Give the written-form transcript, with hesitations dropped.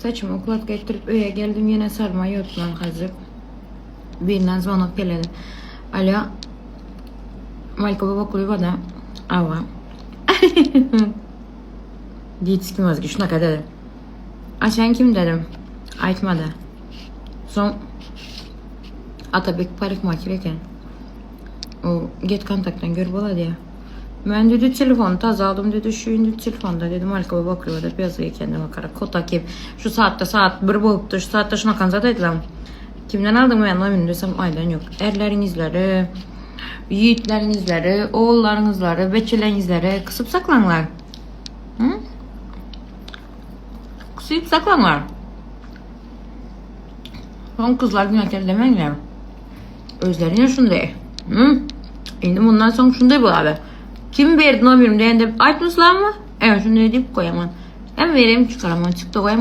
Saçımı kulak getirip öye geldim, yine sarmayı yutmam hazır. Birinden zvanok geledi. Alo. Malka baba kulübada. Ava. Deyit kim özgü şuna kadar dedim. Açan kim dedim. Aytmadı. Son Atabek parik makileken. O get kontaktan gör bola diye. Ben dedi telefonu taze aldım dedi, şu indi telefonda dedim Malka baba kulübada piyasaya kendime kara kota kim. Şu saatte saat 1 boluptu, şu saatte şuna kanza dedim. Kimden aldım ben emin desem aydan yok. Erlerinizleri, yiğitlerinizleri, oğullarınızları, beçelerinizleri kısıp saklanlar. Hı? Kısıp saklanlar. Son kızlar günahkar demenler. Özlerine şunday. Hı? Şimdi bundan sonra şunday bu abi. Kim verdi numaramı diyen de aytmışlar mı? Evet şunday deyip koyamam. Hem vereyim çıkaramam, çıktı koyamam.